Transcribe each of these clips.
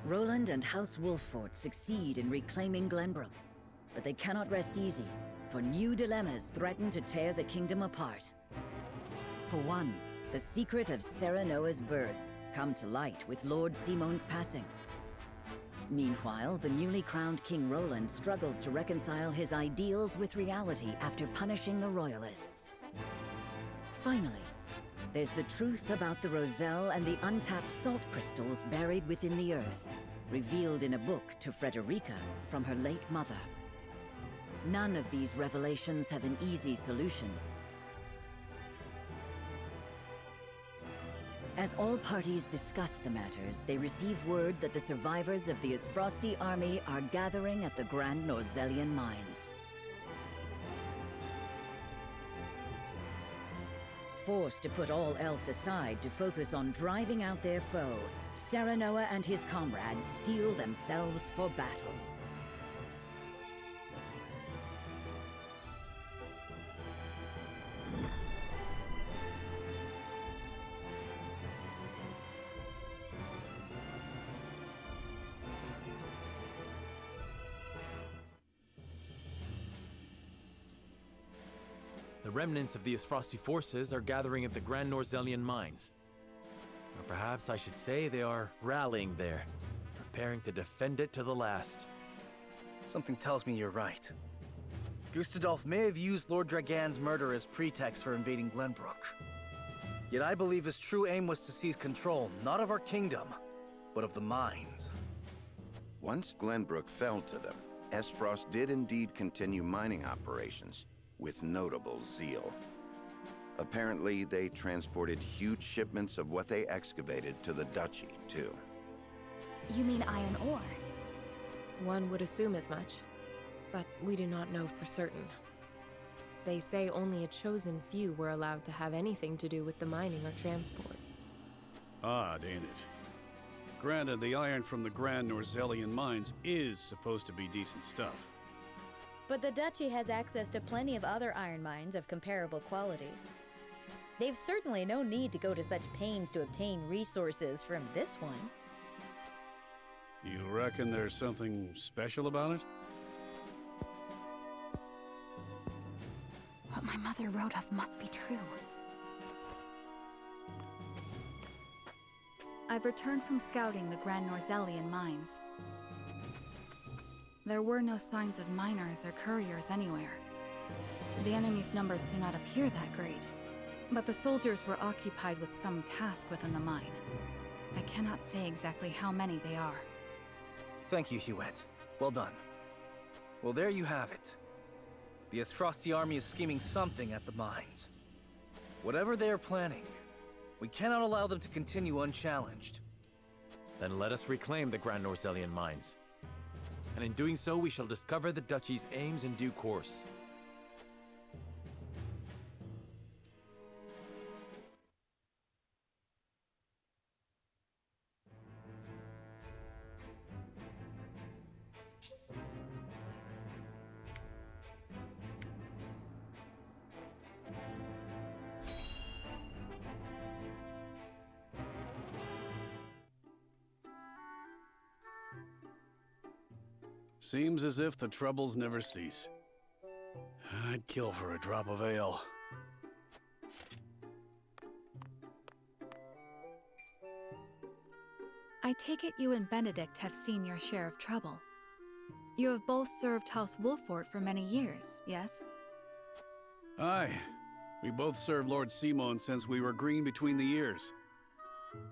Roland and House Wolffort succeed in reclaiming Glenbrook, but they cannot rest easy, for new dilemmas threaten to tear the kingdom apart. For one, the secret of Serenoa's birth come to light with Lord Simon's passing. Meanwhile, the newly crowned King Roland struggles to reconcile his ideals with reality after punishing the Royalists. Finally, there's the truth about the Roselle and the untapped salt crystals buried within the earth, revealed in a book to Frederica from her late mother. None of these revelations have an easy solution. As all parties discuss the matters, they receive word that the survivors of the Isfrosti army are gathering at the Grand Norzellian mines. Forced to put all else aside to focus on driving out their foe, Serenoa and his comrades steel themselves for battle. The remnants of the Isfrosti forces are gathering at the Grand Norzellian mines. Or perhaps I should say they are rallying there, preparing to defend it to the last. Something tells me you're right. Gustadolf may have used Lord Dragan's murder as pretext for invading Glenbrook. Yet I believe his true aim was to seize control, not of our kingdom, but of the mines. Once Glenbrook fell to them, Esfrost did indeed continue mining operations, with notable zeal. Apparently, they transported huge shipments of what they excavated to the Duchy, too. You mean iron ore? One would assume as much, but we do not know for certain. They say only a chosen few were allowed to have anything to do with the mining or transport. Odd, ain't it? Granted, the iron from the Grand Norzellian mines is supposed to be decent stuff. But the Duchy has access to plenty of other iron mines of comparable quality. They've certainly no need to go to such pains to obtain resources from this one. You reckon there's something special about it? What my mother wrote of must be true. I've returned from scouting the Grand Norzellian mines. There were no signs of miners or couriers anywhere. The enemy's numbers do not appear that great, but the soldiers were occupied with some task within the mine. I cannot say exactly how many they are. Thank you, Hewitt. Well done. Well, there you have it. The Isfrosti army is scheming something at the mines. Whatever they are planning, we cannot allow them to continue unchallenged. Then let us reclaim the Grand Norzellian mines. And in doing so, we shall discover the Duchy's aims in due course. Seems as if the troubles never cease. I'd kill for a drop of ale. I take it you and Benedict have seen your share of trouble. You have both served House Wolffort for many years, yes? Aye. We both served Lord Simon since we were green between the ears.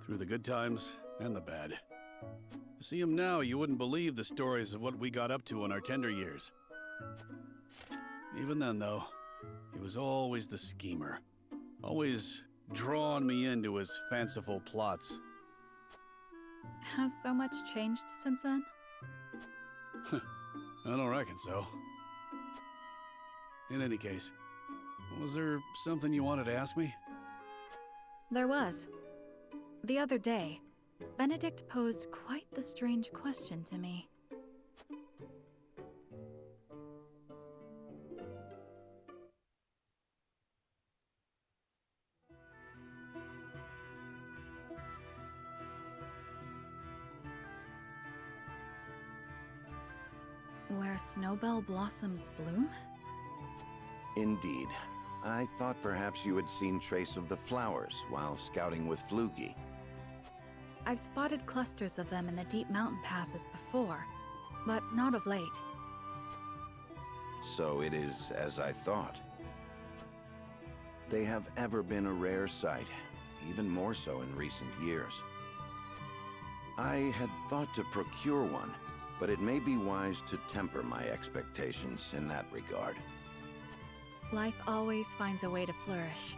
Through the good times and the bad. To see him now, you wouldn't believe the stories of what we got up to in our tender years. Even then, though, he was always the schemer. Always drawing me into his fanciful plots. Has so much changed since then? I don't reckon so. In any case, was there something you wanted to ask me? There was. The other day, Benedict posed quite the strange question to me. where snowbell blossoms bloom? Indeed. I thought perhaps you had seen trace of the flowers while scouting with Flugy. I've spotted clusters of them in the deep mountain passes before, but not of late. So it is as I thought. They have ever been a rare sight, even more so in recent years. I had thought to procure one, but it may be wise to temper my expectations in that regard. Life always finds a way to flourish.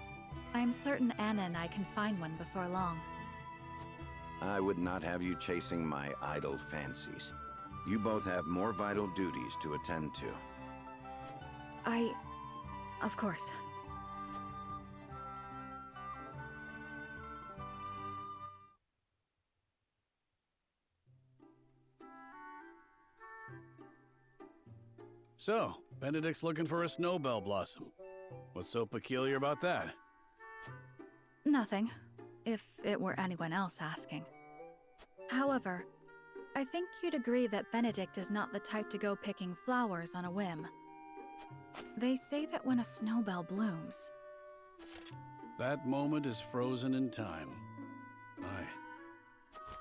I am certain Anna and I can find one before long. I would not have you chasing my idle fancies. You both have more vital duties to attend to. Of course. So, Benedict's looking for a snowbell blossom. What's so peculiar about that? Nothing, if it were anyone else asking. However, I think you'd agree that Benedict is not the type to go picking flowers on a whim. They say that when a snowbell blooms... That moment is frozen in time. Aye.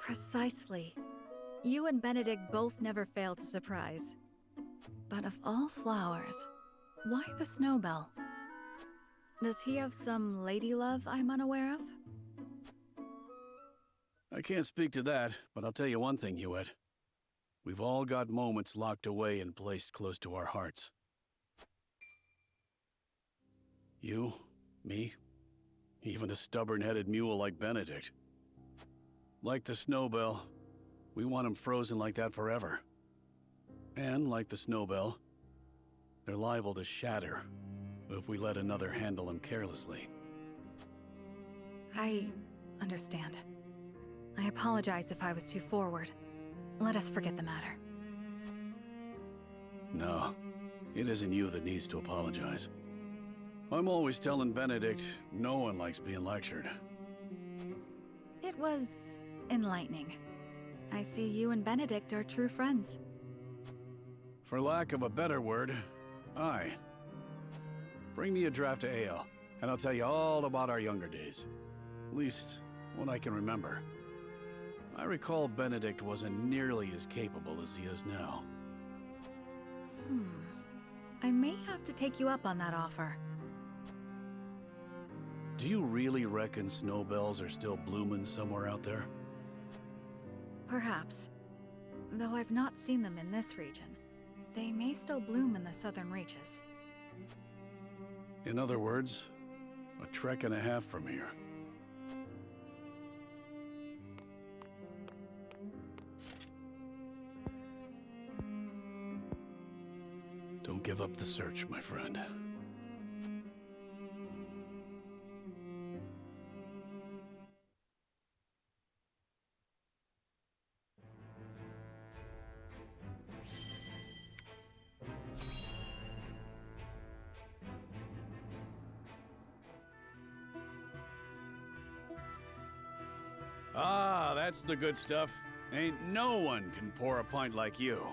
Precisely. You and Benedict both never fail to surprise. But of all flowers, why the snowbell? Does he have some lady love I'm unaware of? I can't speak to that, but I'll tell you one thing, Hewitt. We've all got moments locked away and placed close to our hearts. You, me, even a stubborn-headed mule like Benedict. Like the snowbell, we want him frozen like that forever. And like the snowbell, they're liable to shatter if we let another handle them carelessly. I understand. I apologize if I was too forward. Let us forget the matter. No, it isn't you that needs to apologize. I'm always telling Benedict no one likes being lectured. It was enlightening. I see you and Benedict are true friends. For lack of a better word, aye. Bring me a draft of ale, and I'll tell you all about our younger days. At least, what I can remember. I recall Benedict wasn't nearly as capable as he is now. I may have to take you up on that offer. Do you really reckon snowbells are still blooming somewhere out there? Perhaps. Though I've not seen them in this region. They may still bloom in the southern reaches. In other words, a trek and a half from here. Don't give up the search, my friend. Ah, that's the good stuff. Ain't no one can pour a pint like you.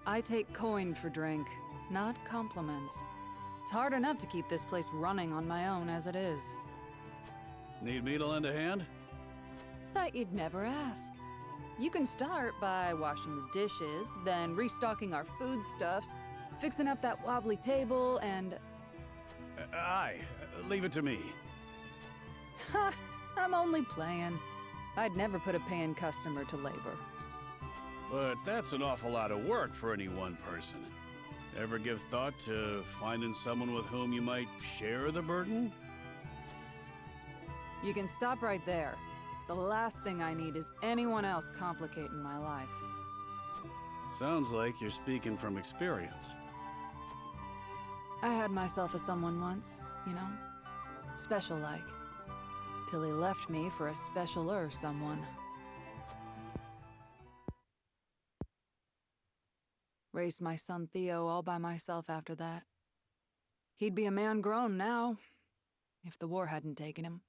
I take coin for drink, not compliments. It's hard enough to keep this place running on my own as it is. Need me to lend a hand? Thought you'd never ask. You can start by washing the dishes, then restocking our foodstuffs, fixing up that wobbly table, and... Aye, leave it to me. Ha! I'm only playing. I'd never put a paying customer to labor. But that's an awful lot of work for any one person. Ever give thought to finding someone with whom you might share the burden? You can stop right there. The last thing I need is anyone else complicating my life. Sounds like you're speaking from experience. I had myself a someone once, you know? Special like. Till he left me for a specialer someone. Raised my son Theo all by myself after that. He'd be a man grown now, if the war hadn't taken him.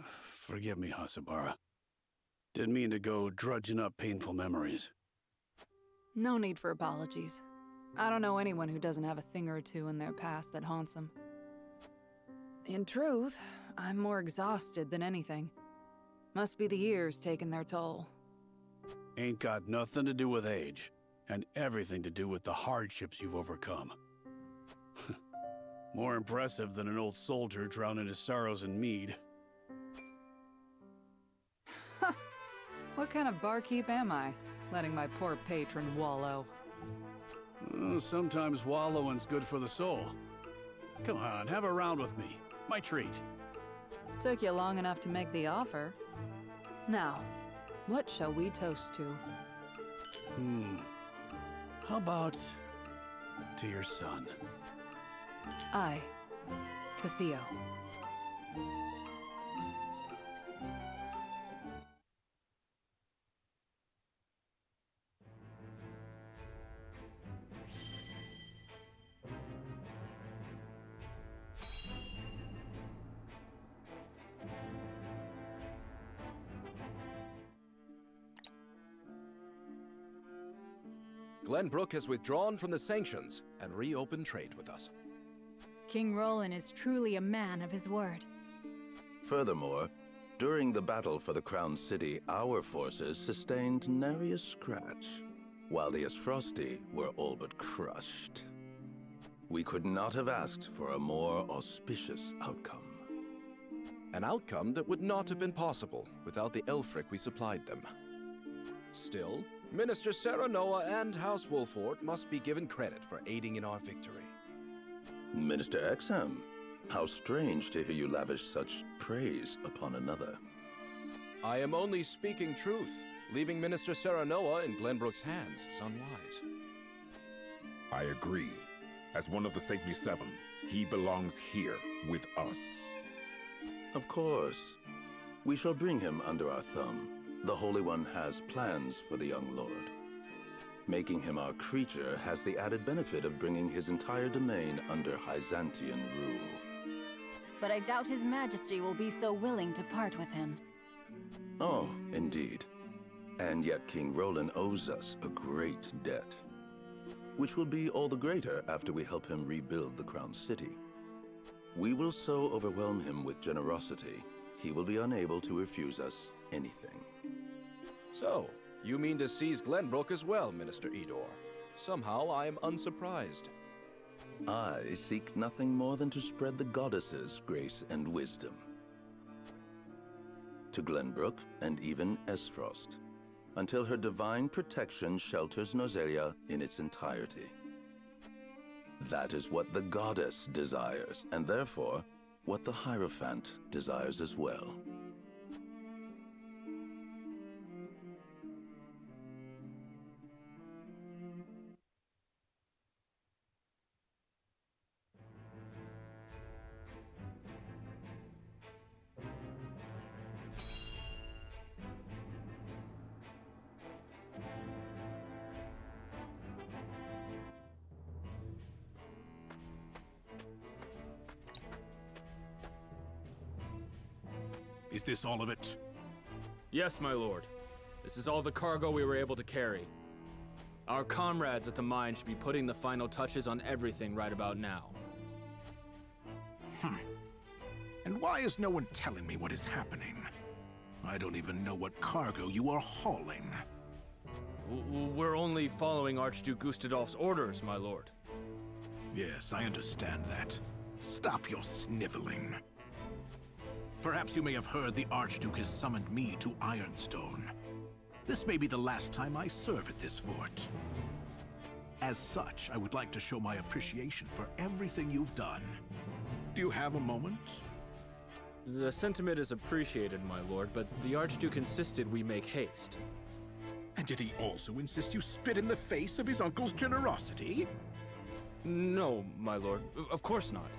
Forgive me, Hasabara. Didn't mean to go drudging up painful memories. No need for apologies. I don't know anyone who doesn't have a thing or two in their past that haunts them. In truth, I'm more exhausted than anything. Must be the years taking their toll. Ain't got nothing to do with age, and everything to do with the hardships you've overcome. More impressive than an old soldier drowning his sorrows in mead. What kind of barkeep am I, letting my poor patron wallow? Sometimes wallowing's good for the soul. Come on, have a round with me. My treat. Took you long enough to make the offer. Now, what shall we toast to? How about to your son? I, to Theo. Glenbrook has withdrawn from the sanctions and reopened trade with us. King Roland is truly a man of his word. Furthermore, during the battle for the Crown City, our forces sustained nary a scratch, while the Asfrosti were all but crushed. We could not have asked for a more auspicious outcome. An outcome that would not have been possible without the Elfric we supplied them. Still, Minister Serenoa and House Wolffort must be given credit for aiding in our victory. Minister Exham, how strange to hear you lavish such praise upon another. I am only speaking truth. Leaving Minister Serenoa in Glenbrook's hands is unwise. I agree. As one of the Saintly Seven, he belongs here with us. Of course. We shall bring him under our thumb. The Holy One has plans for the young lord. Making him our creature has the added benefit of bringing his entire domain under Hyzantian rule. But I doubt His Majesty will be so willing to part with him. Oh, indeed. And yet King Roland owes us a great debt, which will be all the greater after we help him rebuild the Crown City. We will so overwhelm him with generosity, he will be unable to refuse us anything. So, you mean to seize Glenbrook as well, Minister Edor? Somehow I am unsurprised. I seek nothing more than to spread the goddess's grace and wisdom to Glenbrook and even Esfrost, until her divine protection shelters Nozelia in its entirety. That is what the goddess desires, and therefore, what the Hierophant desires as well. Is this all of it? Yes, my lord. This is all the cargo we were able to carry. Our comrades at the mine should be putting the final touches on everything right about now. And why is no one telling me what is happening? I don't even know what cargo you are hauling. We're only following Archduke Gustadolf's orders, my lord. Yes, I understand that. Stop your sniveling. Perhaps you may have heard the Archduke has summoned me to Ironstone. This may be the last time I serve at this fort. As such, I would like to show my appreciation for everything you've done. Do you have a moment? The sentiment is appreciated, my lord, but the Archduke insisted we make haste. And did he also insist you spit in the face of his uncle's generosity? No, my lord. Of course not.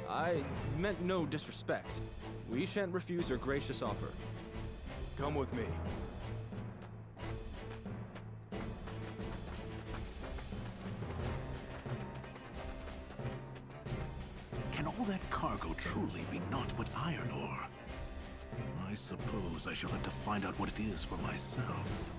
I meant no disrespect. We shan't refuse your gracious offer. Come with me. Can all that cargo truly be naught but iron ore? I suppose I shall have to find out what it is for myself.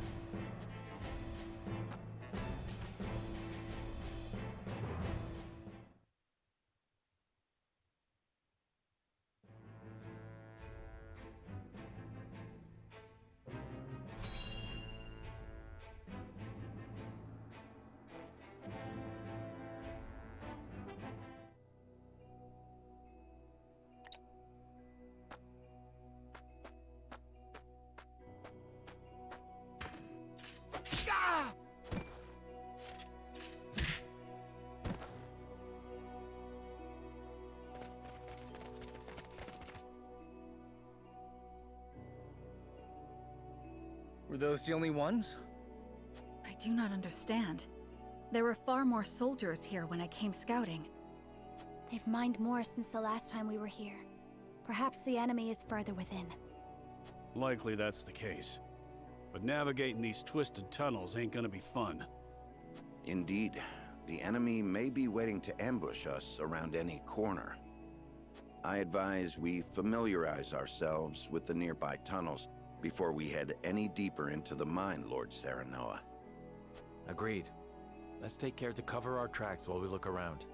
Were those the only ones? I do not understand. There were far more soldiers here when I came scouting. They've mined more since the last time we were here. Perhaps the enemy is further within. Likely that's the case. But navigating these twisted tunnels ain't gonna be fun. Indeed. The enemy may be waiting to ambush us around any corner. I advise we familiarize ourselves with the nearby tunnels before we head any deeper into the mine, Lord Serenoa. Agreed. Let's take care to cover our tracks while we look around.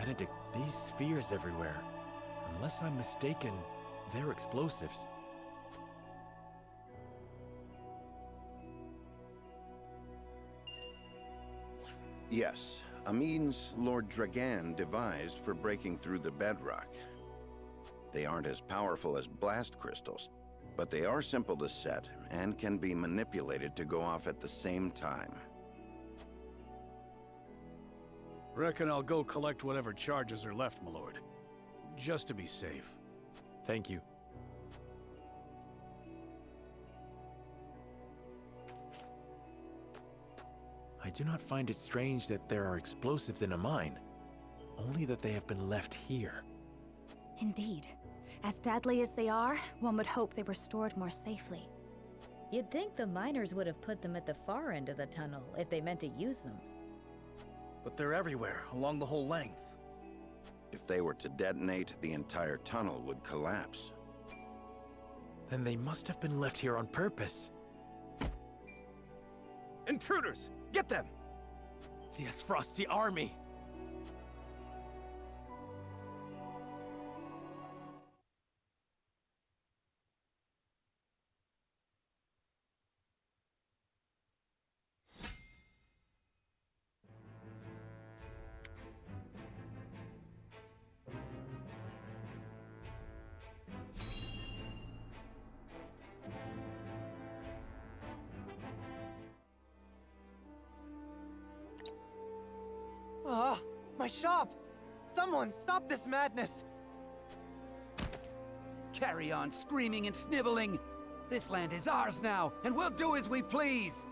Benedict, these spheres everywhere. Unless I'm mistaken, they're explosives. Yes, a means Lord Dragan devised for breaking through the bedrock. They aren't as powerful as blast crystals, but they are simple to set and can be manipulated to go off at the same time. Reckon I'll go collect whatever charges are left, my lord. Just to be safe. Thank you. I do not find it strange that there are explosives in a mine, only that they have been left here. Indeed. As deadly as they are, one would hope they were stored more safely. You'd think the miners would have put them at the far end of the tunnel if they meant to use them. But they're everywhere, along the whole length. If they were to detonate, the entire tunnel would collapse. Then they must have been left here on purpose. Intruders! Get them! The Frosty army! My shop! Someone stop this madness! Carry on screaming and sniveling! This land is ours now, and we'll do as we please!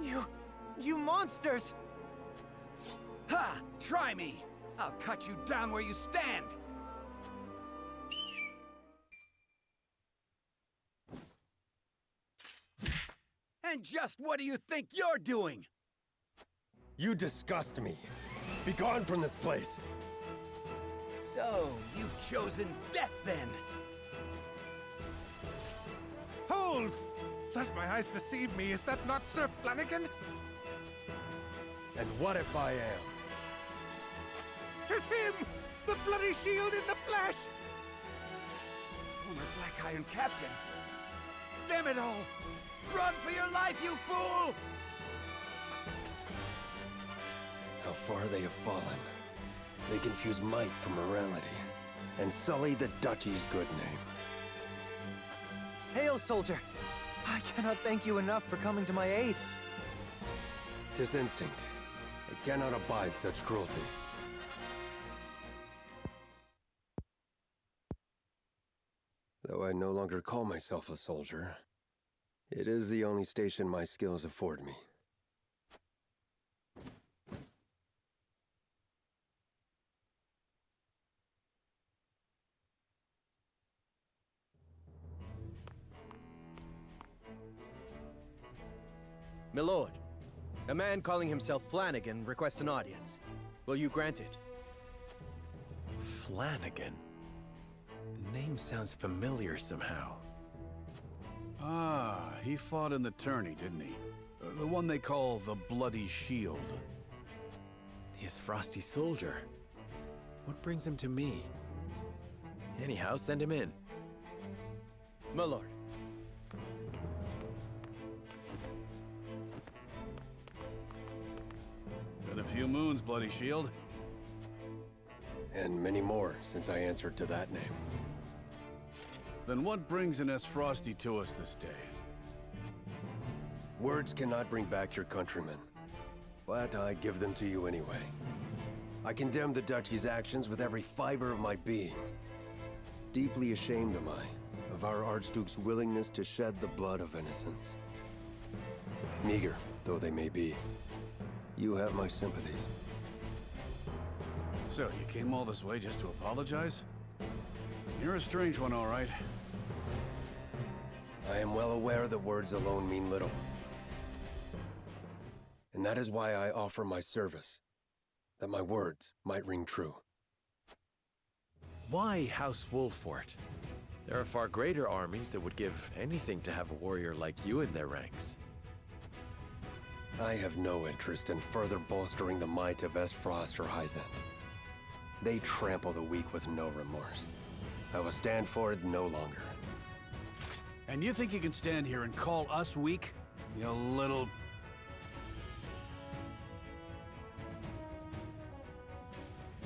You monsters! Ha! Try me! I'll cut you down where you stand! And just what do you think you're doing? You disgust me. Be gone from this place. So, you've chosen death then? Hold! Lest my eyes deceive me, is that not Sir Flanagan? And what if I am? 'Tis him! The bloody shield in the flesh! Former Black Iron Captain! Damn it all! Run for your life, you fool! How far they have fallen. They confuse might for morality, and sully the duchy's good name. Hail, soldier! I cannot thank you enough for coming to my aid. 'Tis instinct. I cannot abide such cruelty. Though I no longer call myself a soldier, it is the only station my skills afford me. My lord, a man calling himself Flanagan requests an audience. Will you grant it? Flanagan? The name sounds familiar somehow. Ah, he fought in the tourney, didn't he? The one they call the Bloody Shield. He is Frosty Soldier. What brings him to me? Anyhow, send him in. My lord. Been a few moons, Bloody Shield. And many more since I answered to that name. Then what brings an Frosty to us this day? Words cannot bring back your countrymen, but I give them to you anyway. I condemn the duchy's actions with every fiber of my being. Deeply ashamed am I of our Archduke's willingness to shed the blood of innocents. Meager though they may be, you have my sympathies. So, you came all this way just to apologize? You're a strange one, all right. I am well aware that words alone mean little. And that is why I offer my service, that my words might ring true. Why House Wolffort? There are far greater armies that would give anything to have a warrior like you in their ranks. I have no interest in further bolstering the might of Frost or Hyzant. They trample the weak with no remorse. I will stand for it no longer. And you think you can stand here and call us weak? You little...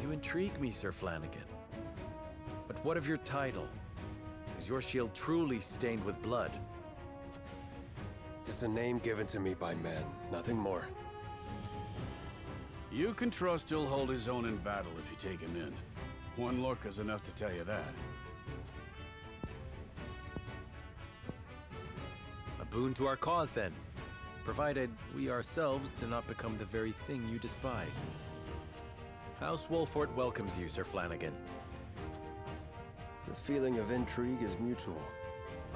You intrigue me, Sir Flanagan. But what of your title? Is your shield truly stained with blood? It's a name given to me by men, nothing more. You can trust he'll hold his own in battle if you take him in. One look is enough to tell you that. A boon to our cause, then. Provided we ourselves do not become the very thing you despise. House Wolffort welcomes you, Sir Flanagan. The feeling of intrigue is mutual.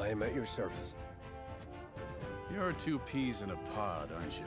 I am at your service. You're two peas in a pod, aren't you?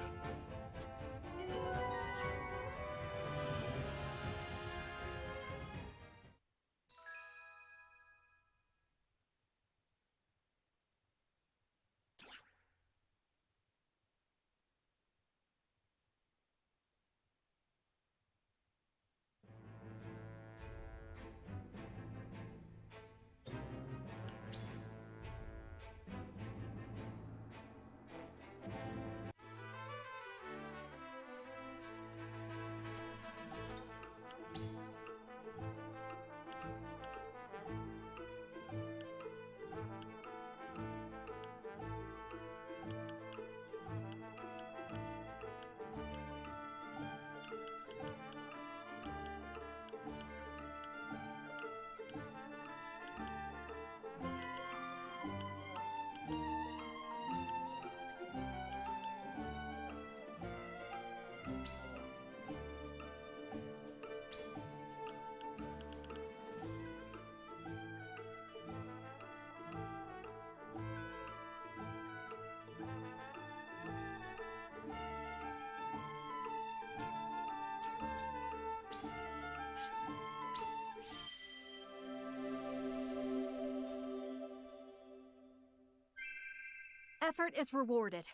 Effort is rewarded.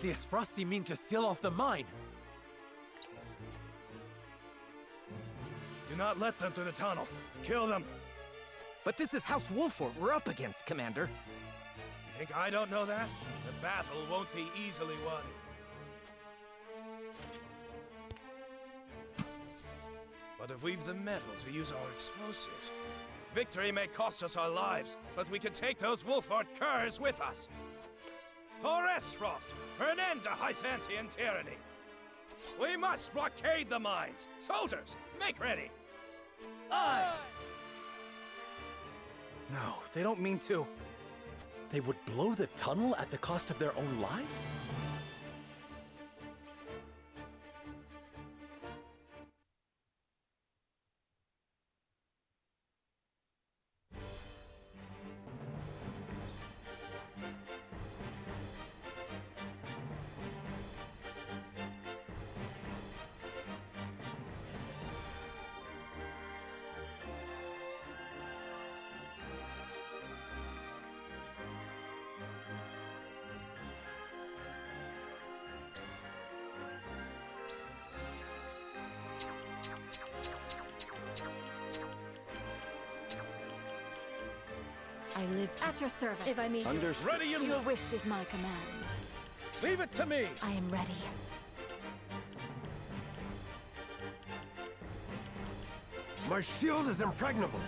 The Esfrosti mean to seal off the mine! Do not let them through the tunnel. Kill them. But this is House Wolffort we're up against, Commander. You think I don't know that? The battle won't be easily won. But if we've the metal to use our explosives, victory may cost us our lives, but we can take those Wolffort curs with us. For Esfrost, for an end to Hysantian tyranny. We must blockade the mines. Soldiers, make ready. Aye! No, they don't mean to. They would blow the tunnel at the cost of their own lives? I live At your service. If I meet Understood. Ready and Your willing. wish is my command. Leave it to me! I am ready. My shield is impregnable.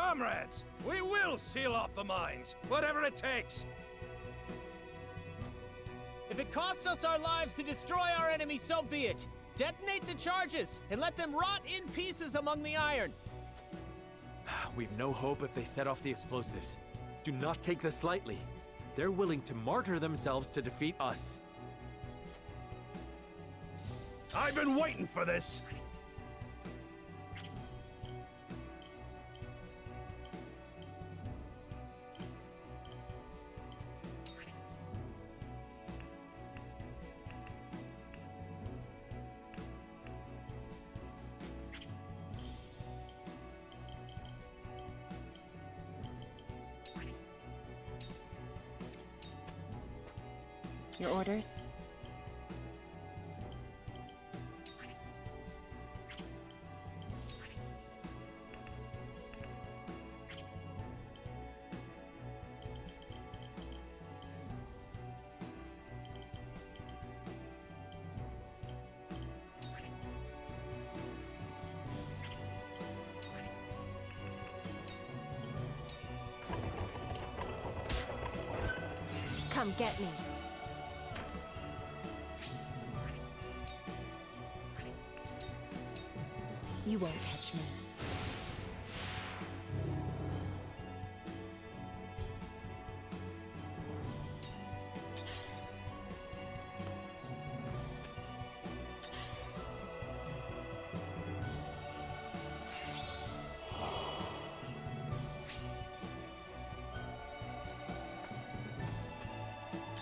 Comrades, we will seal off the mines, whatever it takes. If it costs us our lives to destroy our enemy, so be it. Detonate the charges, and let them rot in pieces among the iron. We've no hope if they set off the explosives. Do not take this lightly. They're willing to martyr themselves to defeat us. I've been waiting for this! Your orders? Come get me. You won't catch me.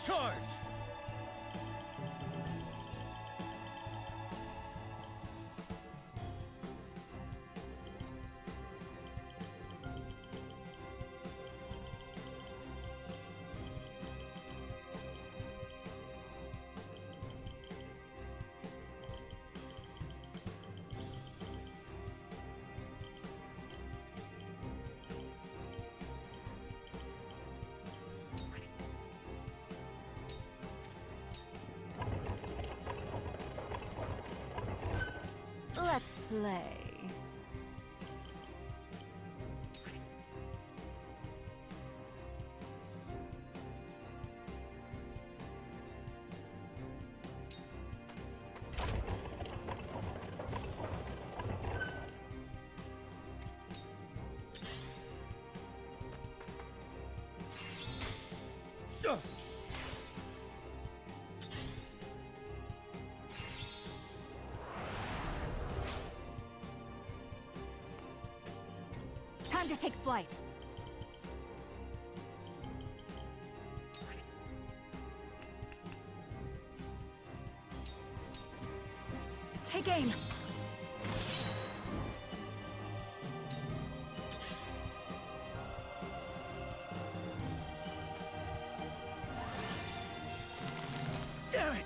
Charge! Let's play. Time to take flight. Take aim. Damn it!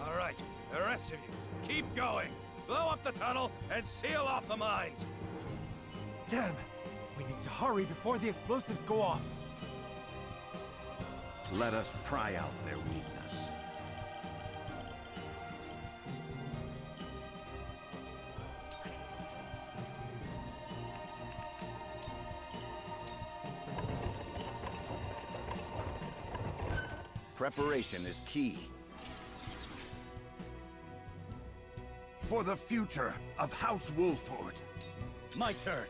All right, the rest of you, keep going. Blow up the tunnel and seal off the mines. Damn! We need to hurry before the explosives go off. Let us pry out their weakness. Preparation is key. For the future of House Wolffort. My turn.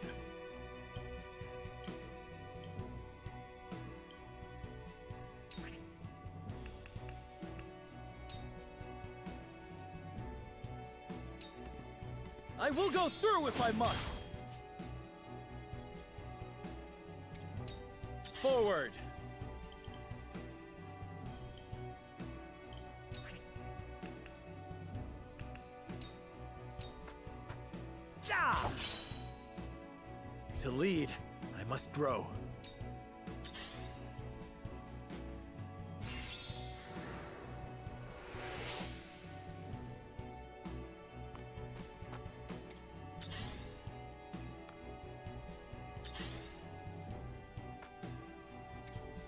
I will go through if I must. Forward. To lead, I must grow.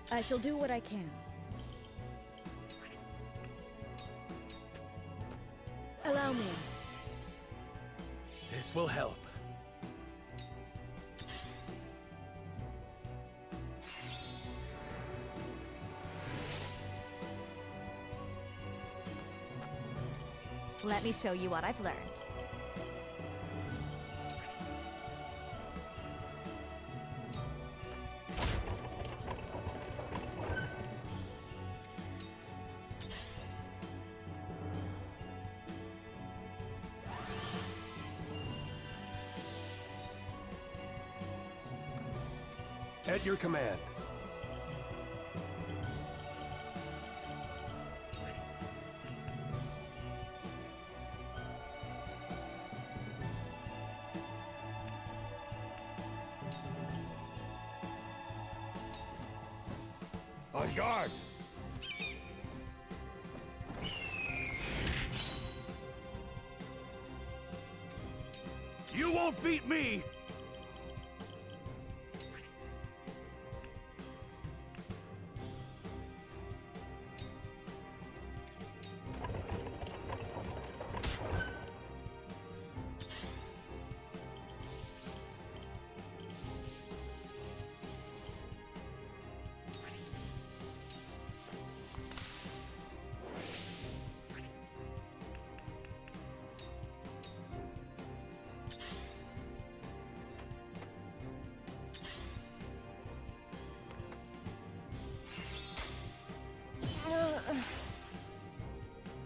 I shall do what I can. Allow me. This will help. Let me show you what I've learned. At your command. On guard! You won't beat me!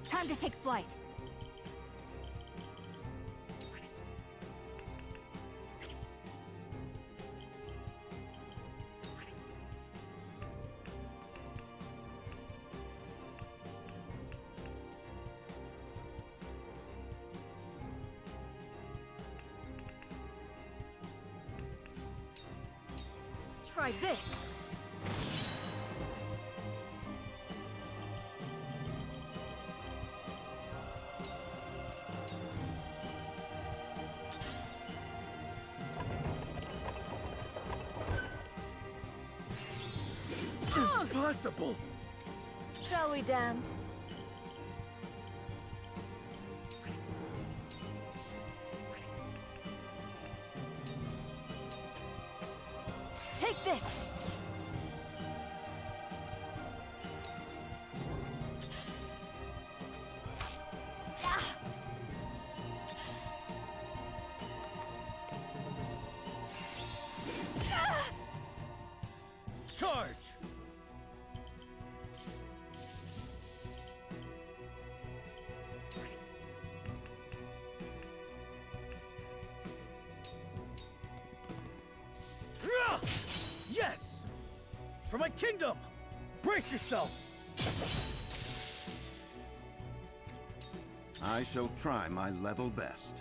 Time to take flight. Try this. Impossible! Shall we dance? Take this. Charge! Yes! For my kingdom! Brace yourself! I shall try my level best.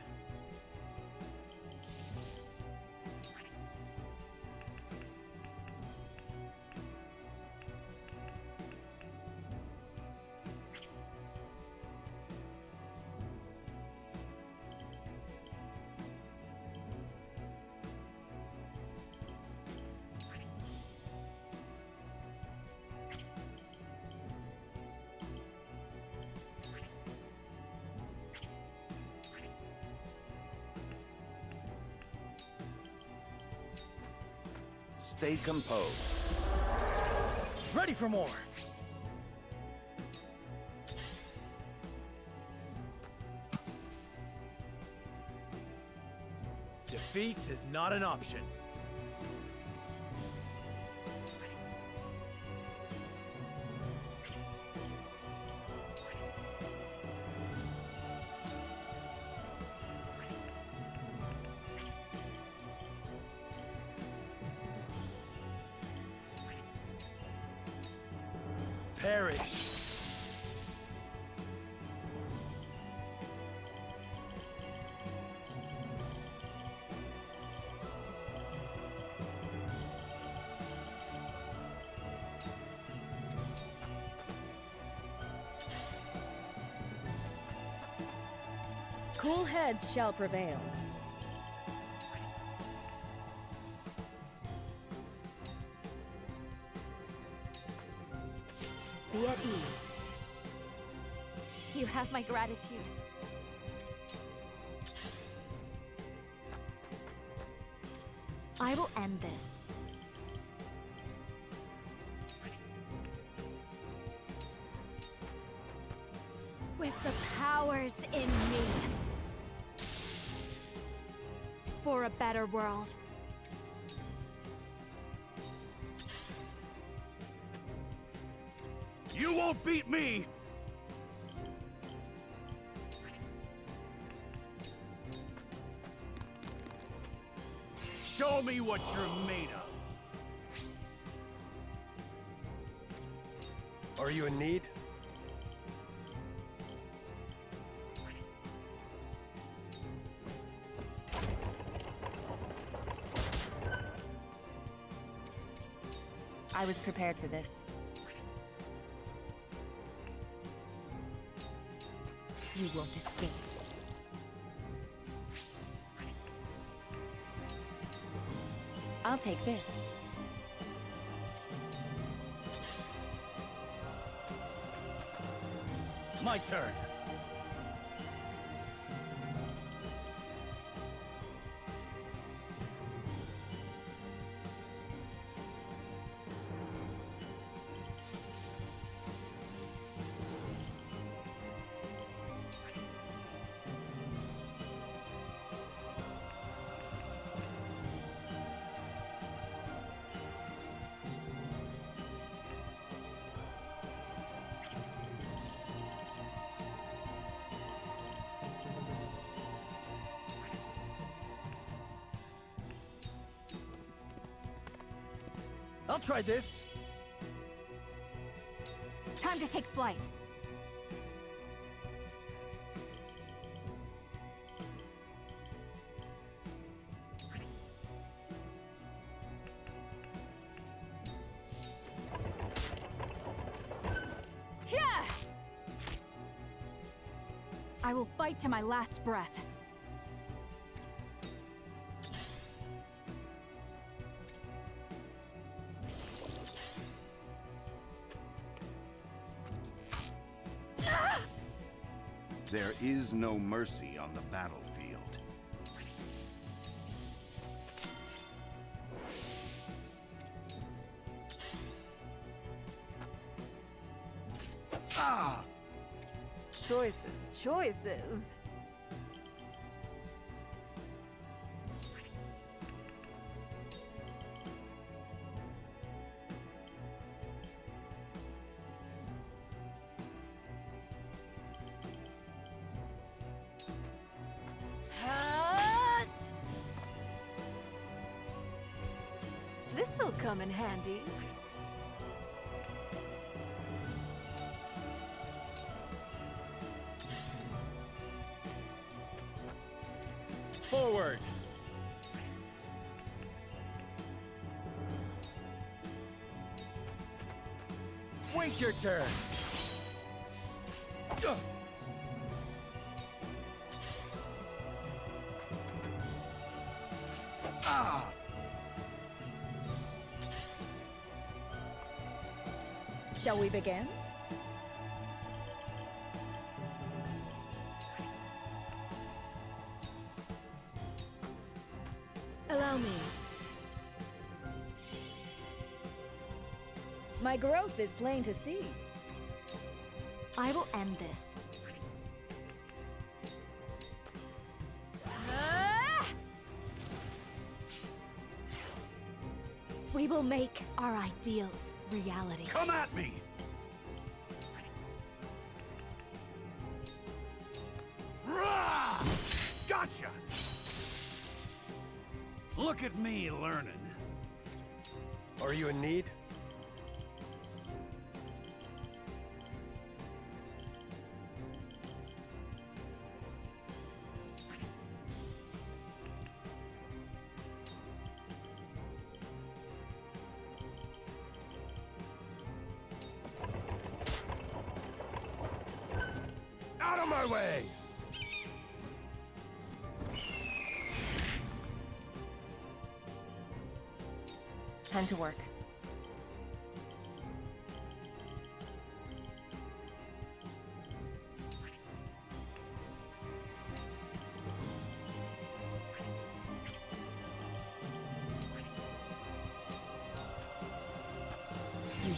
Stay composed. Ready for more! Defeat is not an option. Perish. Cool heads shall prevail. Be at ease. You have my gratitude. I will end this. With the powers in me. For a better world. You won't beat me! Show me what you're made of. Are you in need? I was prepared for this. You won't escape. I'll take this. My turn. I'll try this. Time to take flight. Yeah! I will fight to my last breath. There is no mercy on the battlefield. Ah! Choices, choices. This'll come in handy. Forward. Wait your turn. Ah! Shall we begin? Allow me. My growth is plain to see. I will end this. We will make our ideals reality. Come at me! Rah! Gotcha! Look at me learning. Are you in need? Out of my way! Time to work.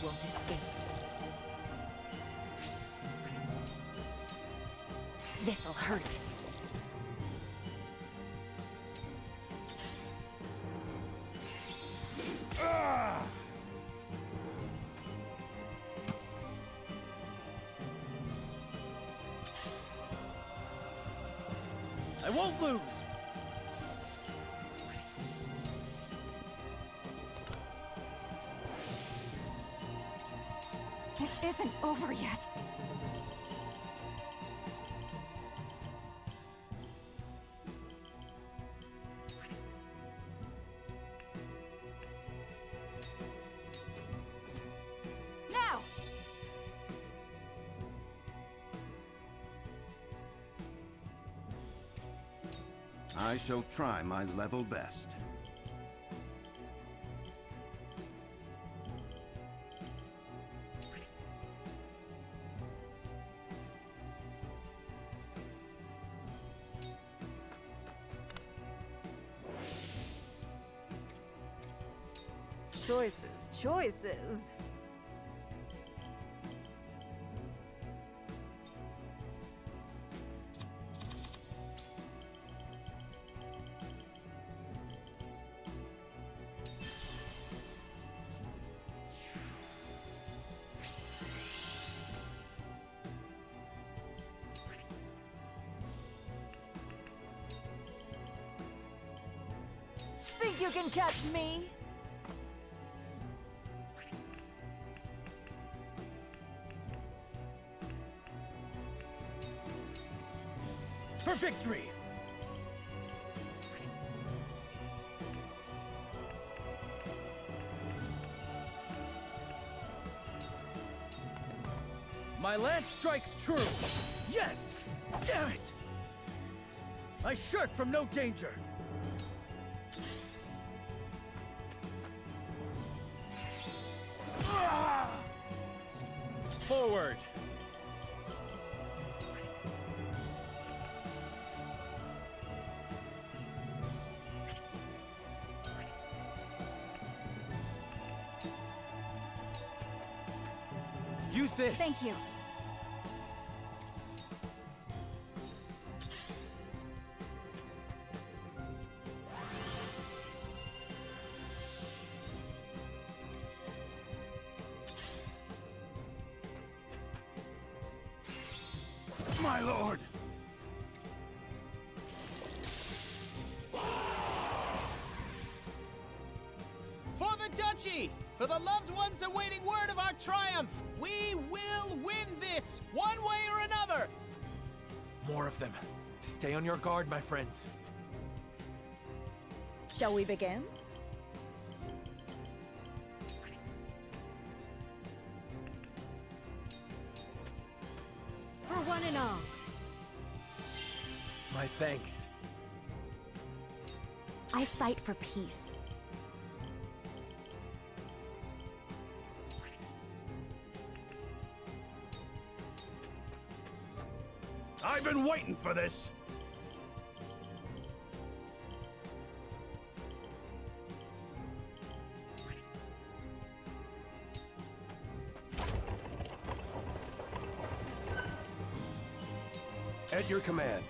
won't escape. This'll hurt. I won't lose! It isn't over yet. Now! I shall try my level best. Choices, choices. Think you can catch me? For victory! My lance strikes true! Yes! Damn it! I shirk from no danger! Forward! Use this! Thank you. My lord! For the Duchy! For the loved ones awaiting word of our triumph! We will win this, one way or another! More of them. Stay on your guard, my friends. Shall we begin? For one and all. My thanks. I fight for peace. I've been waiting for this! At your command.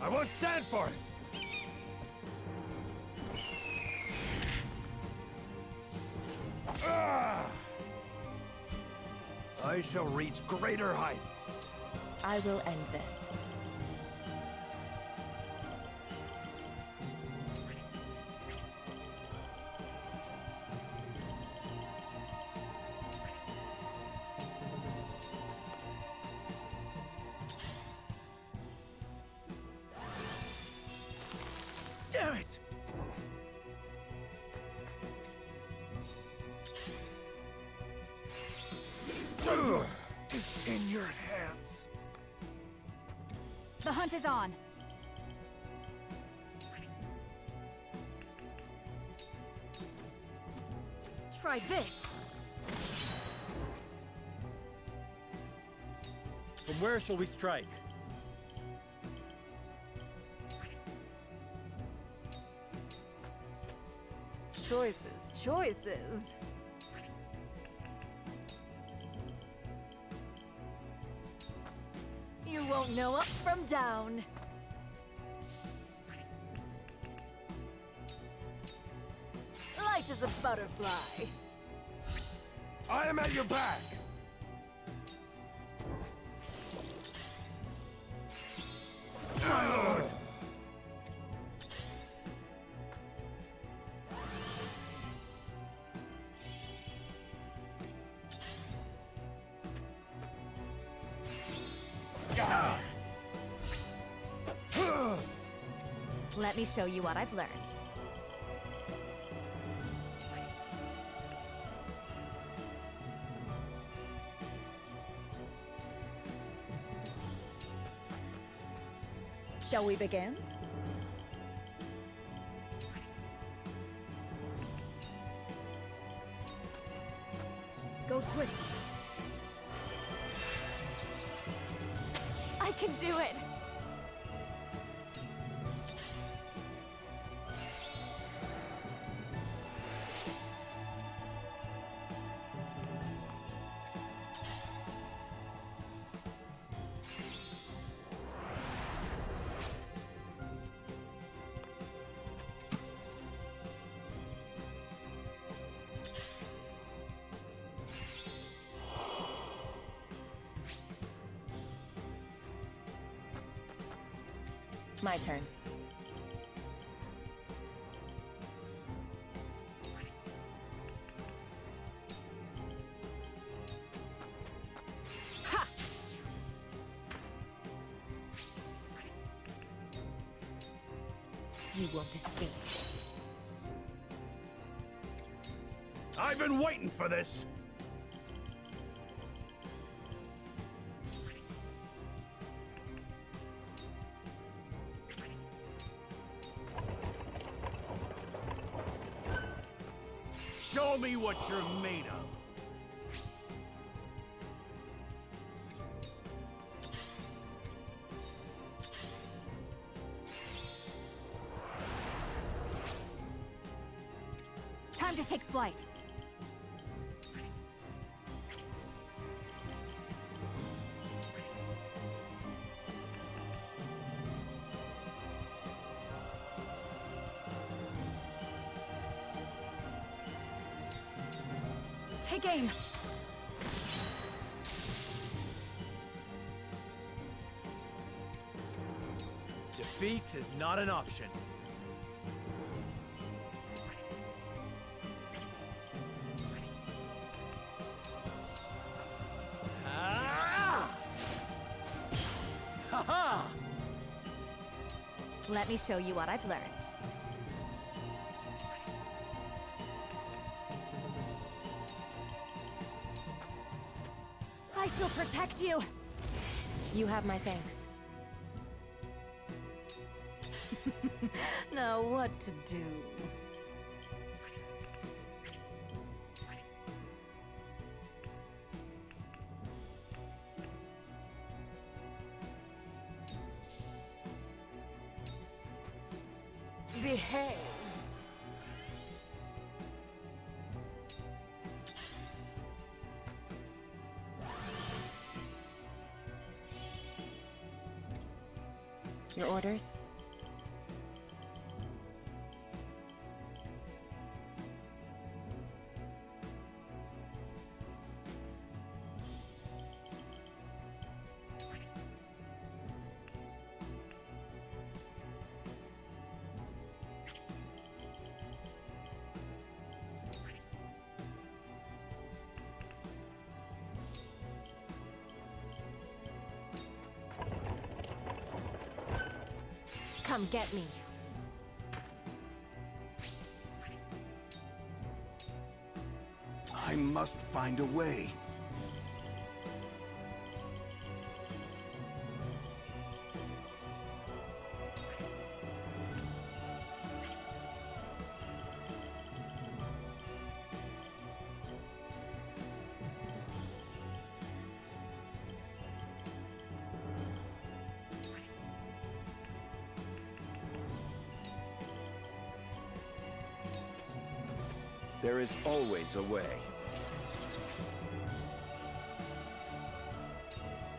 I won't stand for it! I shall reach greater heights. I will end this. Damn it! Is in your hands. The hunt is on. Try this. From where shall we strike? Choices, choices. You won't know up from down. Light as a butterfly. I am at your back! Let me show you what I've learned. Shall we begin? Go swift. I can do it! My turn. Ha! You won't escape. I've been waiting for this! Show me what you're made of! Time to take flight. Take aim. Defeat is not an option. Ha-ha! Let me show you what I've learned. I shall protect you. You have my thanks. Now what to do? Behave. Your orders? Come get me. I must find a way. There is always a way.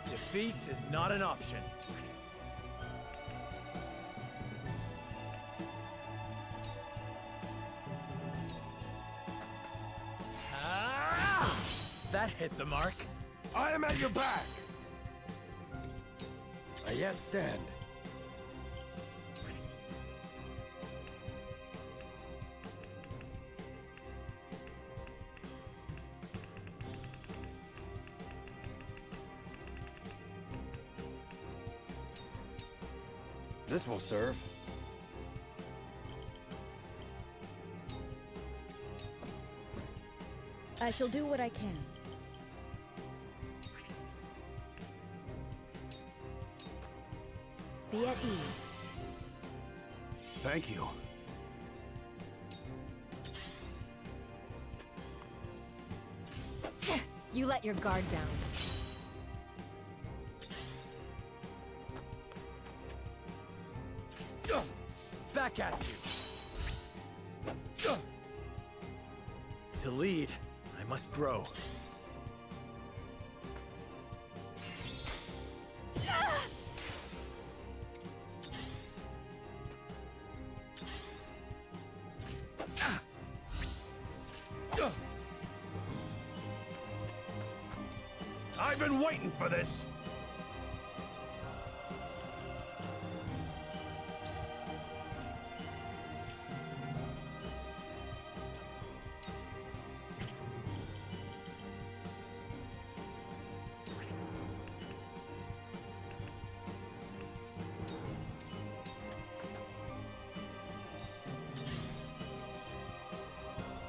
Defeat is not an option. Ah! That hit the mark. I am at your back! I yet stand. This will serve. I shall do what I can. Be at ease. Thank you. You let your guard down. Back at you. To lead, I must grow. I've been waiting for this!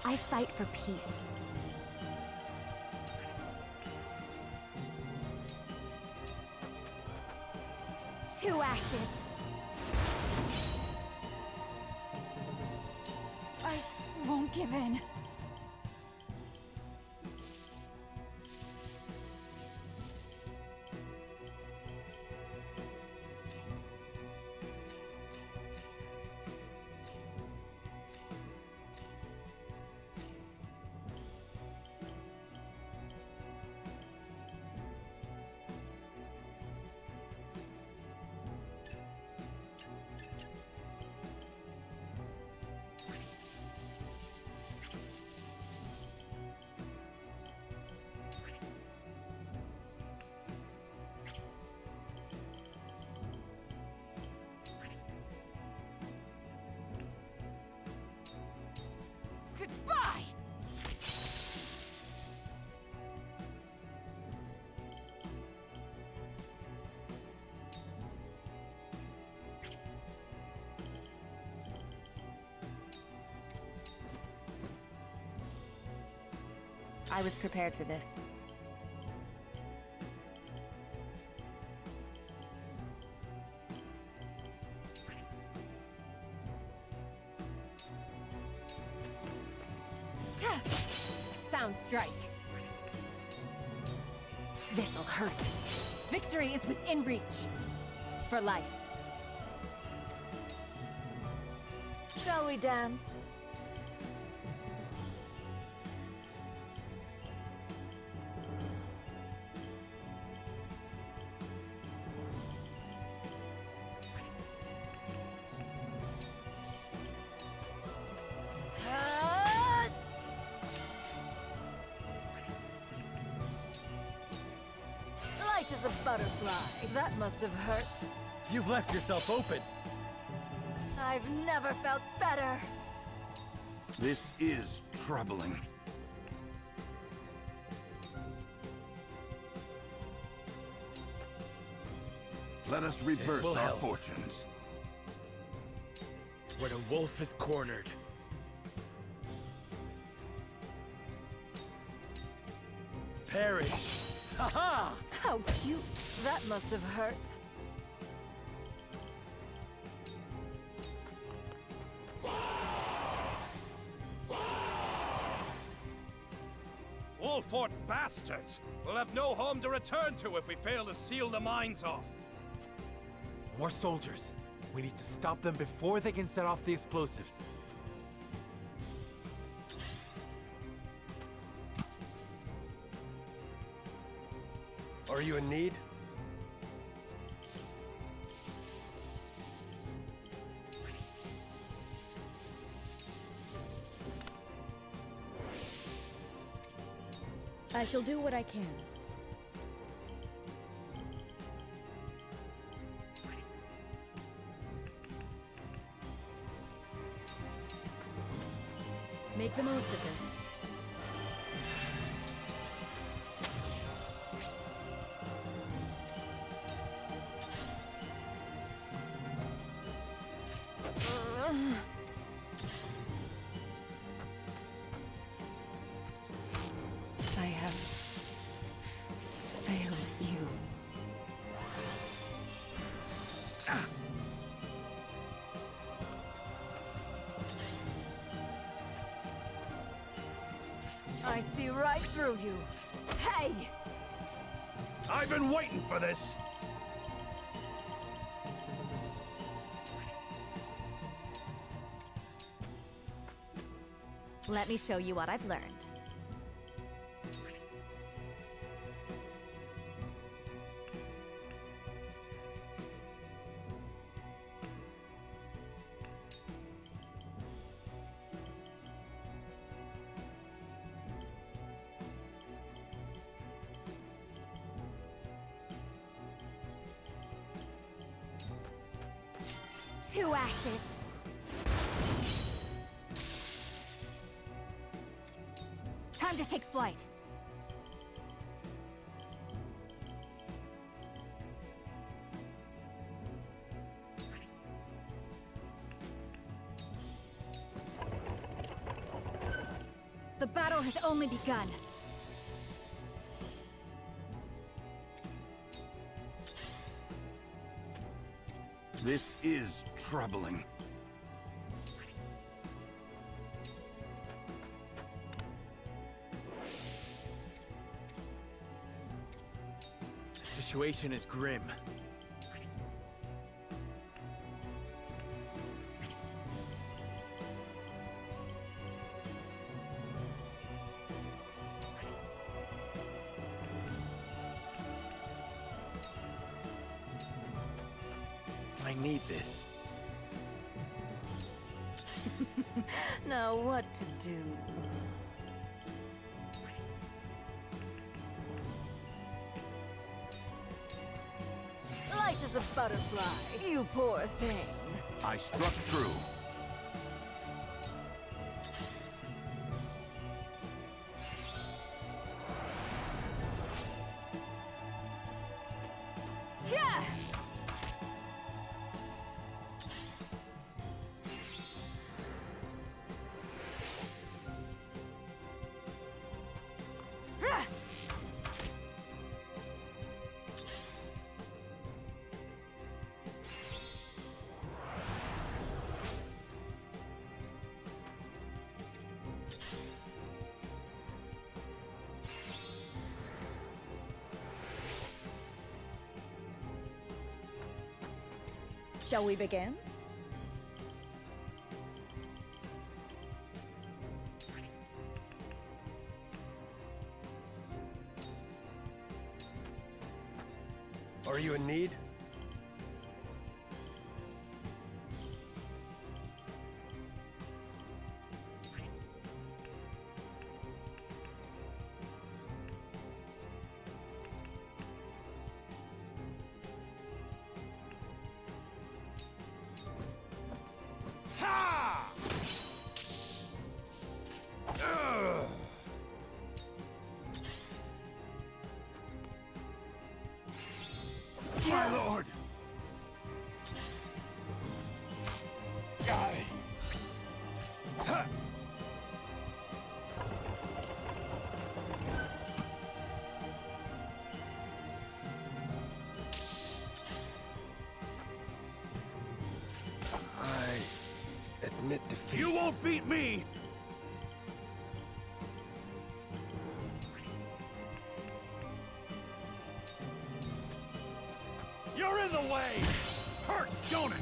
I fight for peace. To ashes. I won't give in. Goodbye! I was prepared for this. Sound strike. This'll hurt. Victory is within reach. It's for life. Shall we dance? Light as a butterfly. That must have hurt. You've left yourself open. I've never felt better. This is troubling. Let us reverse will our help. fortunes. Where the wolf is cornered. Perish! Ha-ha! How cute. That must have hurt. Wolffort bastards! We'll have no home to return to if we fail to seal the mines off. More soldiers. We need to stop them before they can set off the explosives. Are you in need? I shall do what I can. Make the most of this. I have failed you. I see right through you. Hey! I've been waiting for this! Let me show you what I've learned. Two ashes. Time to take flight. The battle has only begun. This is troubling. The situation is grim. I need this. Now what to do? Light as a butterfly, you poor thing. I struck true. Yeah! Shall we begin? Are you in need? My lord! I admit defeat. You won't beat me! You're in the way! Hurts, don't it?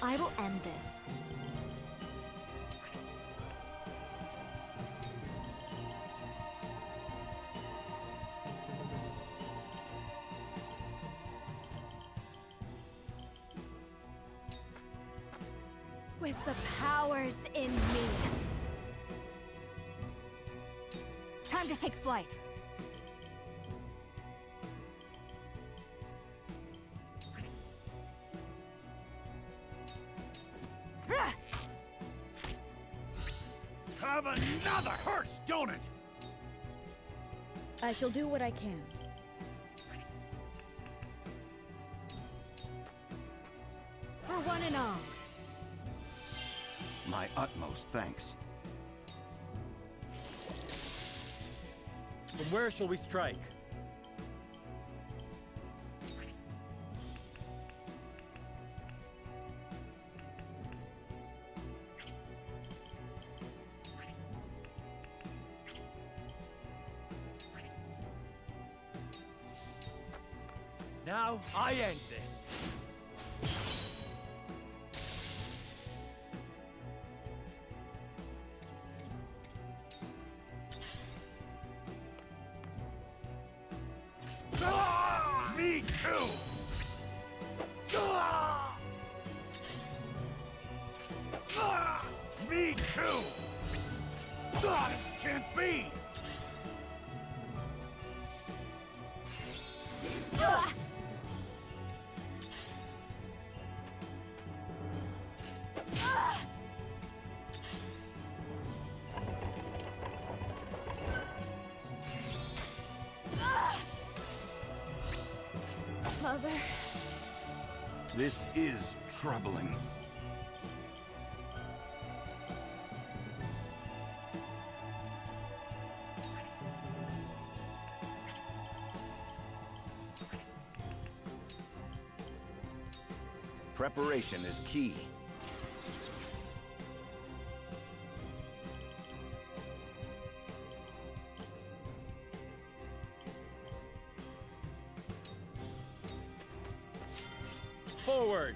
I will end this. with the powers in me. Time to take flight. Have another! Hurts, don't it? I shall do what I can. For one and all. My utmost thanks. From where shall we strike? Now, I end this. Me too! Me too! This can't be! Mother. This is troubling. Preparation is key. Forward!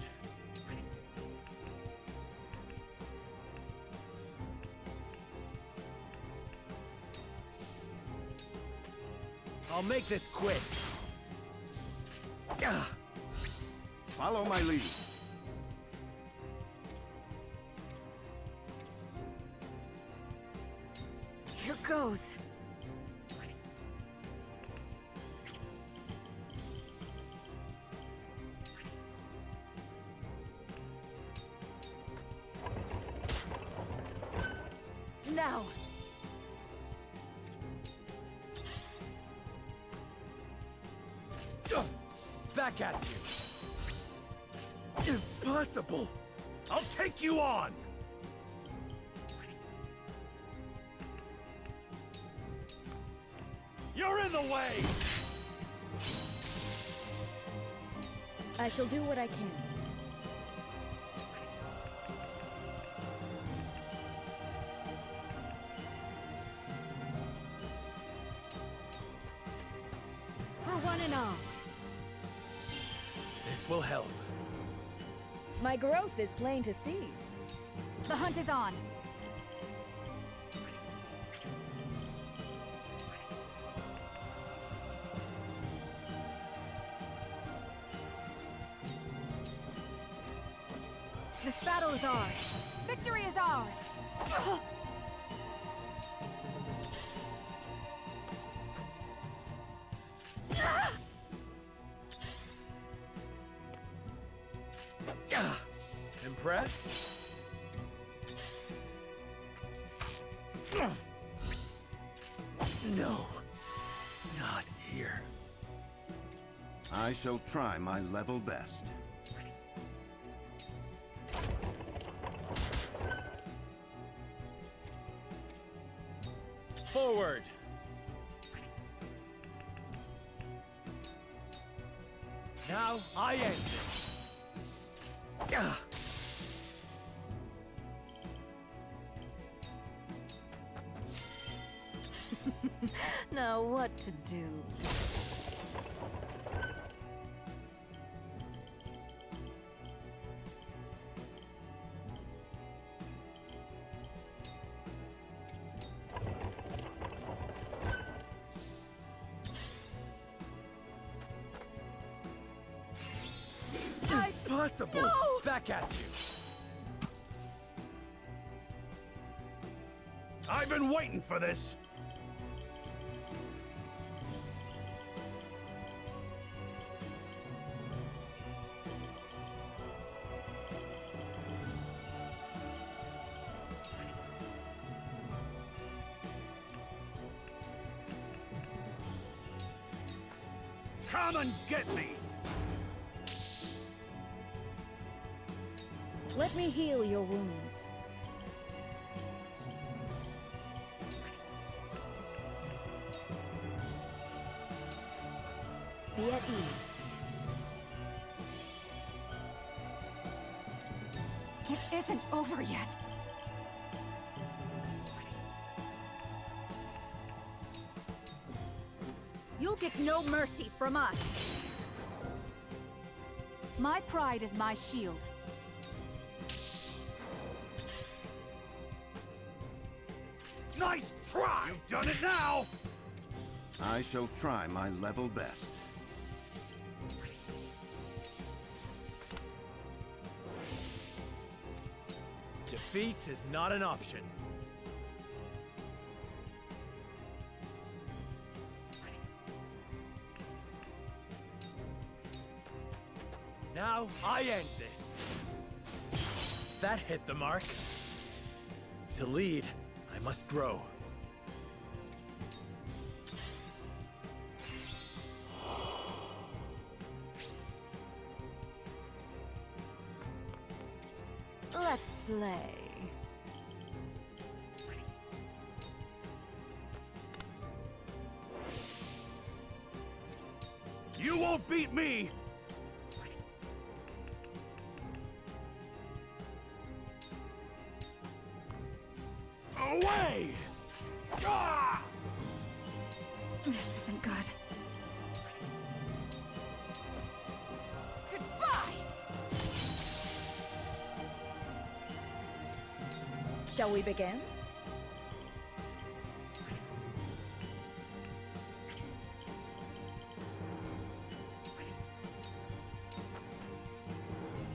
I'll make this quick. Follow my lead. Here goes. Now. Back at you. Impossible! I'll take you on! You're in the way! I shall do what I can. For one and all. This will help. My growth is plain to see. The hunt is on. This battle is ours. Victory is ours. Impressed? No, not here. I shall try my level best. Forward! Now, I end this. Now what to do? Impossible! No! Back at you! I've been waiting for this! Come and get me! Let me heal your wounds. Be at ease. It isn't over yet. You'll get no mercy from us. My pride is my shield. Nice try! You've done it now! I shall try my level best. Defeat is not an option. Now I end this. That hit the mark. To lead, I must grow. Let's play. You won't beat me! Away! Ah! This isn't good. Goodbye! Shall we begin?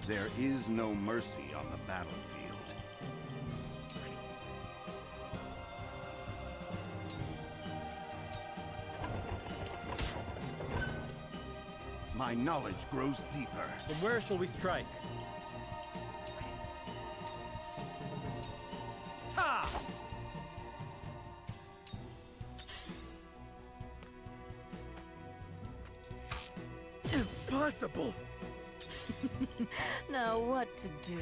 There is no mercy on the battlefield. My knowledge grows deeper. From where shall we strike? Ha! Impossible! Now what to do?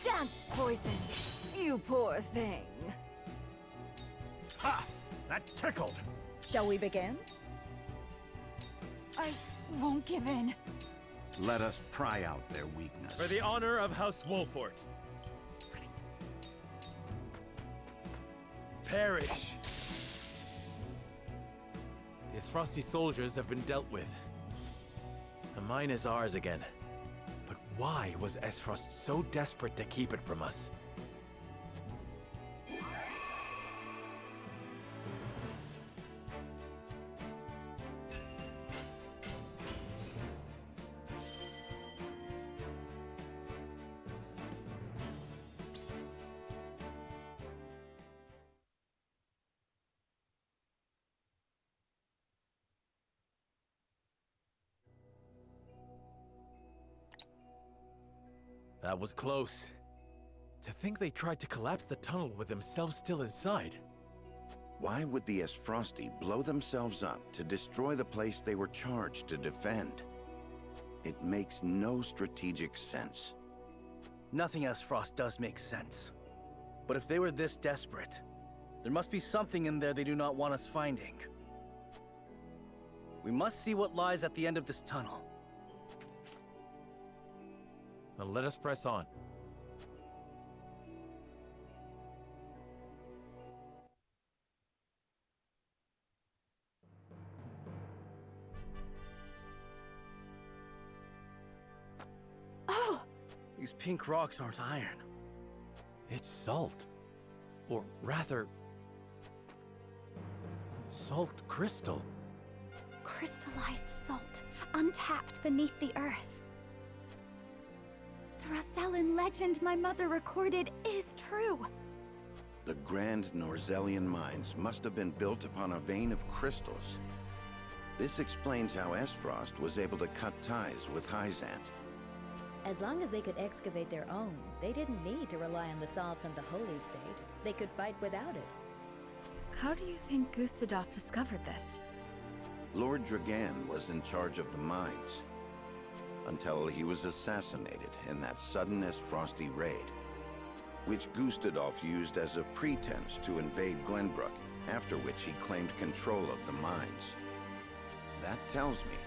Dance poison, you poor thing. Ha! That tickled! Shall we begin? I won't give in. Let us pry out their weakness. For the honor of House Wolffort. Perish! The frosty soldiers have been dealt with. The mine is ours again. But why was Esfrost so desperate to keep it from us? That was close. To think they tried to collapse the tunnel with themselves still inside. Why would the Esfrosti blow themselves up to destroy the place they were charged to defend? It makes no strategic sense. Nothing Esfrost does make sense. But if they were this desperate, there must be something in there they do not want us finding. We must see what lies at the end of this tunnel. Now let us press on. Oh! These pink rocks aren't iron. It's salt. Or rather... salt crystal. crystallized salt, untapped beneath the earth. The Rosellan legend my mother recorded is true. The Grand Norzellian mines must have been built upon a vein of crystals. This explains how Esfrost was able to cut ties with Hyzant. As long as they could excavate their own, they didn't need to rely on the salt from the Holy State. They could fight without it. How do you think Gustadolf discovered this? Lord Dragan was in charge of the mines, until he was assassinated in that sudden Esfrosti raid, which Gustadolf used as a pretense to invade Glenbrook, after which he claimed control of the mines. That tells me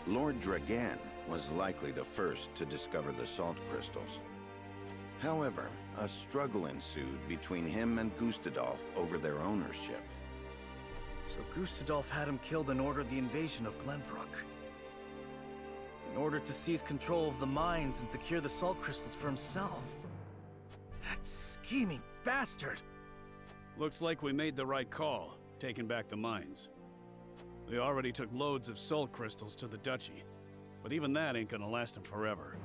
Lord Dragan was likely the first to discover the salt crystals. However, a struggle ensued between him and Gustadolf over their ownership. So Gustadolf had him killed in order of the invasion of Glenbrook. In order to seize control of the mines and secure the salt crystals for himself. That scheming bastard! Looks like we made the right call, taking back the mines. They already took loads of salt crystals to the Duchy, but even that ain't gonna last them forever.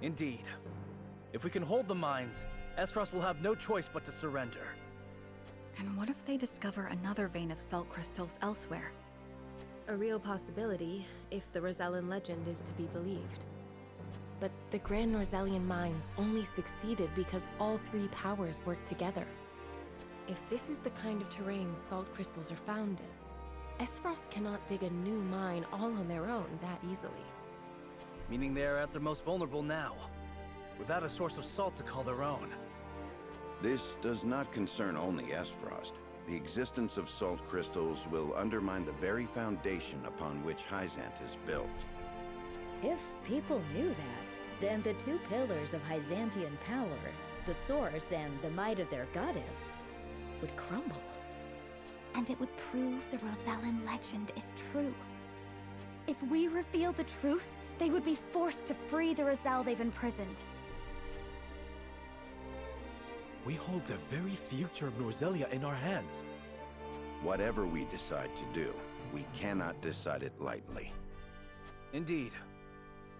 Indeed. If we can hold the mines, Esfrost will have no choice but to surrender. And what if they discover another vein of salt crystals elsewhere? A real possibility, if the Rosellan legend is to be believed. But the Grand Norzellian mines only succeeded because all three powers worked together. If this is the kind of terrain salt crystals are found in, Esfrost cannot dig a new mine all on their own that easily. Meaning they are at their most vulnerable now, without a source of salt to call their own. This does not concern only Esfrost. The existence of salt crystals will undermine the very foundation upon which Hyzant is built. If people knew that, then the two pillars of Hyzantian power, the source and the might of their goddess, would crumble. And it would prove the Rosellan legend is true. If we reveal the truth, they would be forced to free the Rosell they've imprisoned. We hold the very future of Norzelia in our hands. Whatever we decide to do, we cannot decide it lightly. Indeed.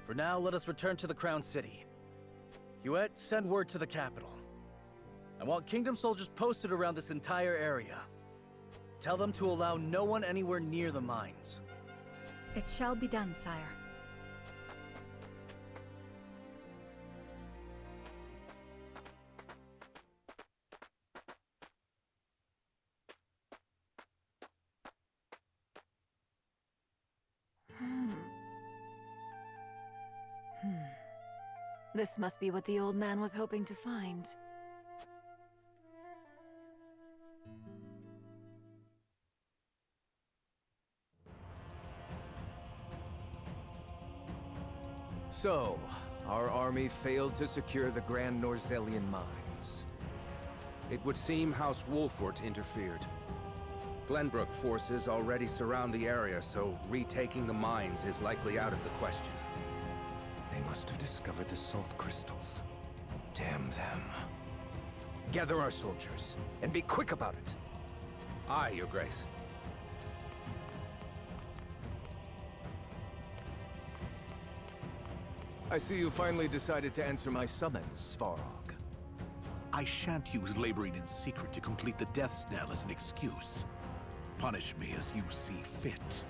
For now, let us return to the Crown City. Huet, send word to the capital. I want Kingdom soldiers posted around this entire area. Tell them to allow no one anywhere near the mines. It shall be done, sire. This must be what the old man was hoping to find. So, our army failed to secure the Grand Norzellian mines. It would seem House Wolffort interfered. Glenbrook forces already surround the area, so retaking the mines is likely out of the question. They must have discovered the salt crystals. Damn them. Gather our soldiers, and be quick about it. Aye, Your Grace. I see you finally decided to answer my summons, Svarog. I shan't use laboring in secret to complete the death knell as an excuse. Punish me as you see fit.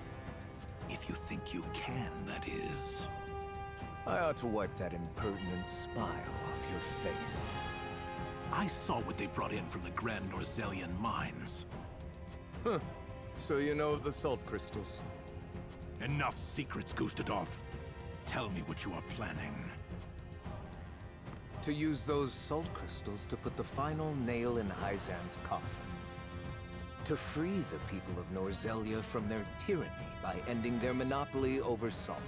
If you think you can, that is. I ought to wipe that impertinent smile off your face. I saw what they brought in from the Grand Norzellian mines. Huh. So you know of the salt crystals? Enough secrets, Gustadolf. Tell me what you are planning. To use those salt crystals to put the final nail in Hyzant's coffin. To free the people of Norzelia from their tyranny by ending their monopoly over salt.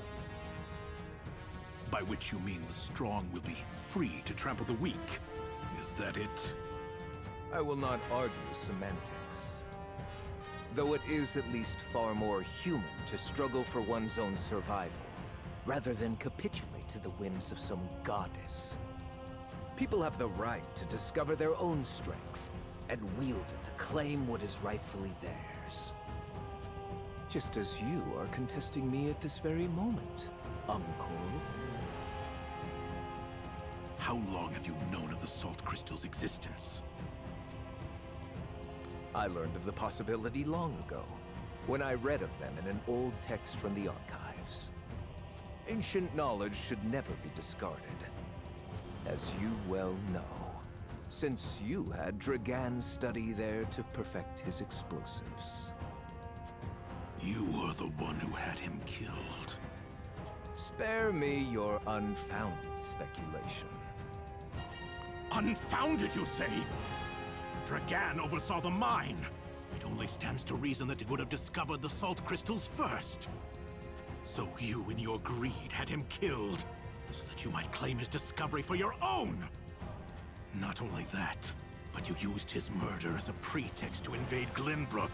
By which you mean the strong will be free to trample the weak. Is that it? I will not argue semantics. Though it is at least far more human to struggle for one's own survival, rather than capitulate to the whims of some goddess. People have the right to discover their own strength, and wield it to claim what is rightfully theirs. Just as you are contesting me at this very moment, Uncle. How long have you known of the Salt Crystal's existence? I learned of the possibility long ago, when I read of them in an old text from the archives. Ancient knowledge should never be discarded, as you well know, since you had Dragan study there to perfect his explosives. You are the one who had him killed. Spare me your unfounded speculation. Unfounded, you say? Dragan oversaw the mine. It only stands to reason that he would have discovered the salt crystals first. So you, in your greed, had him killed, so that you might claim his discovery for your own! Not only that, but you used his murder as a pretext to invade Glenbrook.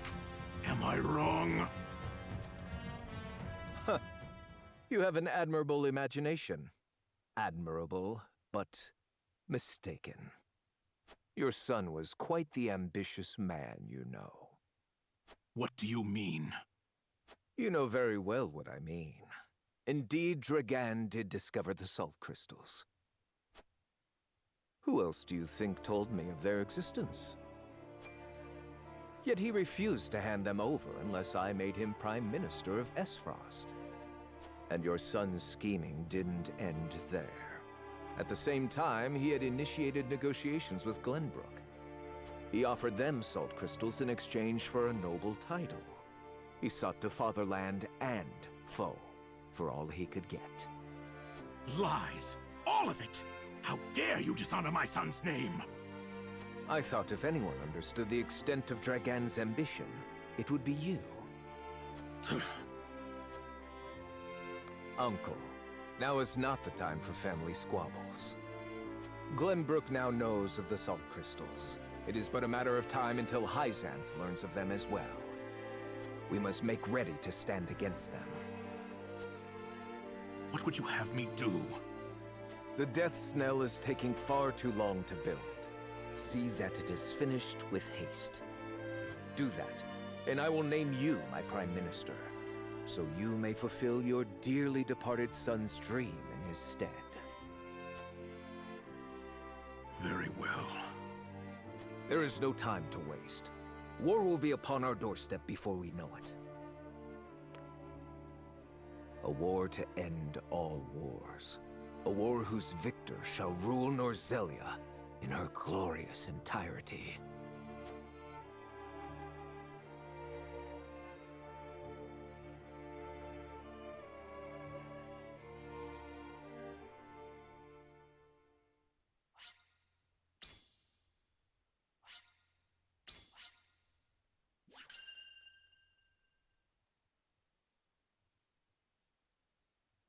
Am I wrong? Huh. You have an admirable imagination. Admirable, but mistaken. Your son was quite the ambitious man, you know. What do you mean? You know very well what I mean. Indeed, Dragan did discover the salt crystals. Who else do you think told me of their existence? Yet he refused to hand them over unless I made him Prime Minister of Esfrost. And your son's scheming didn't end there. At the same time, he had initiated negotiations with Glenbrook. He offered them salt crystals in exchange for a noble title. He sought to fatherland and foe for all he could get. Lies! All of it! How dare you dishonor my son's name! I thought if anyone understood the extent of Dragan's ambition, it would be you. Uncle, now is not the time for family squabbles. Glenbrook now knows of the salt crystals. It is but a matter of time until Hyzant learns of them as well. We must make ready to stand against them. What would you have me do? The Death's Knell is taking far too long to build. See that it is finished with haste. Do that, and I will name you my Prime Minister, so you may fulfill your dearly departed son's dream in his stead. Very well. There is no time to waste. War will be upon our doorstep before we know it. A war to end all wars. A war whose victor shall rule Norzelia in her glorious entirety.